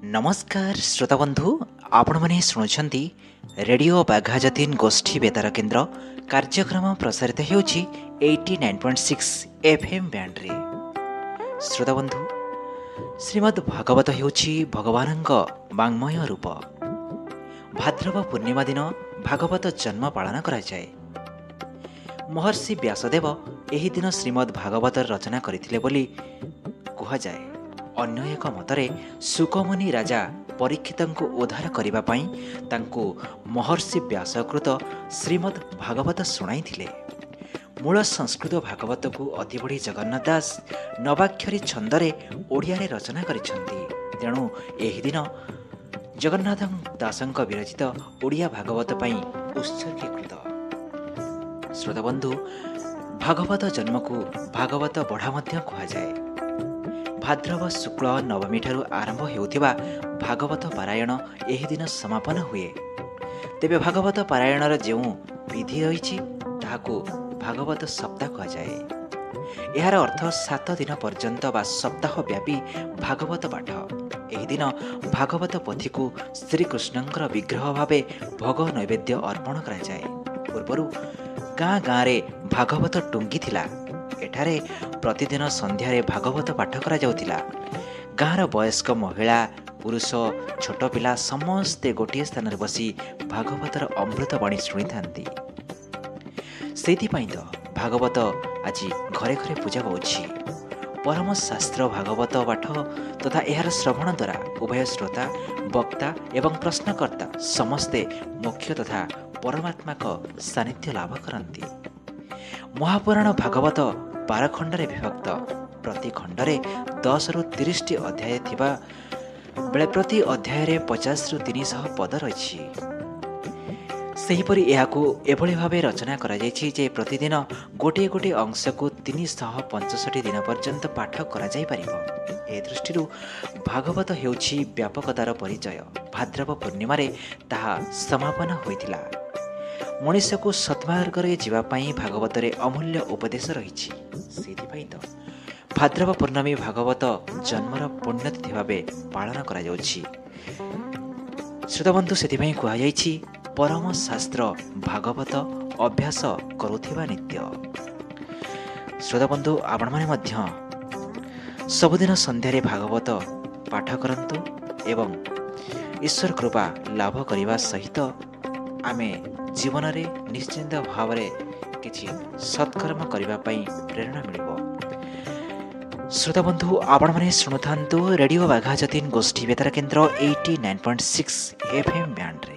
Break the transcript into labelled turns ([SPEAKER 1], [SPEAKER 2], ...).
[SPEAKER 1] नमस्कार श्रोता बंधु आपण मैंने शुणुंट रेडियो बाघाजतीन गोष्ठी बेतार केन्द्र कार्यक्रम प्रसारित होउछि 89.6 एफएम बैंड रे। श्रोता बंधु श्रीमद् भागवत होउछि भगवानंक वाङ्मय रूप। भाद्रव पूर्णिमा दिन भागवत जन्म पालन करा जाए। महर्षि व्यासदेव एही दिन श्रीमद् भागवत रचना करथिले बोली कुहा जाए। अन्य एक मतरे सुकमुनि राजा परीक्षितଙ୍କୁ उद्धार करिबा पई तांको महर्षि व्यासकृत श्रीमद् भागवत शुणाइथिले। मूल संस्कृत भागवत को अतिबड़ी जगन्नाथ दास नवाक्षरी छंदरे ओडिया रे रचना करिसंती। तेणु एही दिन जगन्नाथ दासंक विरचित ओडिया भागवत पई उत्सर्गीकृत। श्रोता बंधु भागवत जन्म को भागवत बढ़ा मध्य कहा जाए। भाद्रव शुक्ल नवमी ठारू आरंभ हेउथिबा भागवत पारायण एही दिन समापन हुए। तेबे भागवत पारायणर जेउ विधि रहिछि ताहाको भागवत सप्ताह कहा जाए। एहार अर्थ 7 दिन पर्यंत बा सप्ताह व्यापी भागवत पाठ। एही दिन भागवत पोथी को श्रीकृष्णंकर विग्रह भावे भोग नैवेद्य अर्पण करा जाए। पूर्वरु गाँ गाँ रे भागवत टुंगी थिला। एठारे प्रतिदिन संध्यारे भागवत पाठ करा जाउथिला। गाँर वयस्क महिला पुरुष छोट पिला समस्ते गोटे स्थान बसी भागवतर अमृत बाणी शुणी थांती। सेथिपाई तो भागवत आज घरे घरे पूजा पाउछि। परम शास्त्र भागवत पाठ तथा एहार श्रवण द्वारा उभय श्रोता वक्ता एवं प्रश्नकर्ता समस्ते मोक्ष तथा परमात्मा का सानिध्य लाभ करती। महापुराण भागवत 12 खंडरे विभक्त। प्रति खंडरे 10 रु 30 अध्याय थिबा बेले प्रति अध्याय रे 50 रु 300 पद रही। सेहीपरि एहाकू एभली भावे रचना करा जायछि जे प्रतिदिन गोटे गोटे अंश को 365 दिन पर्यंत पाठ करा जाय परिबो। ए दृष्टिरु भागवत हेउछि व्यापकतार परिचय। भाद्रव पूर्णिमा रे ताहा समापन होइथिला। मनुष्य को सत्मार्ग रे जीवा पई भागवत रे अमूल्य उपदेश रहिछि। सेथिपई तो भाद्रव पूर्णमी भागवत जन्मर पुण्यतिथि भावे पालन करा जाउछि। श्रोता बंधु सेथिपई कुहा जाइछि परम शास्त्र भागवत अभ्यास करुथिबा नित्य। श्रोता बंधु आपण माने मध्य सबुदिन संध्यारे भागवत पाठ करंतु एवं ईश्वर कृपा लाभ करने सहित आमे जीवन रे निश्चिंत भाव रे किछि सत्कर्म करने प्रेरणा मिलिबो। श्रोता बंधु आपण माने शुणुथांतु रेडियो बाघाजतीन गोष्ठी बेतार केन्द्र 89.6 एफएम बैंड रे।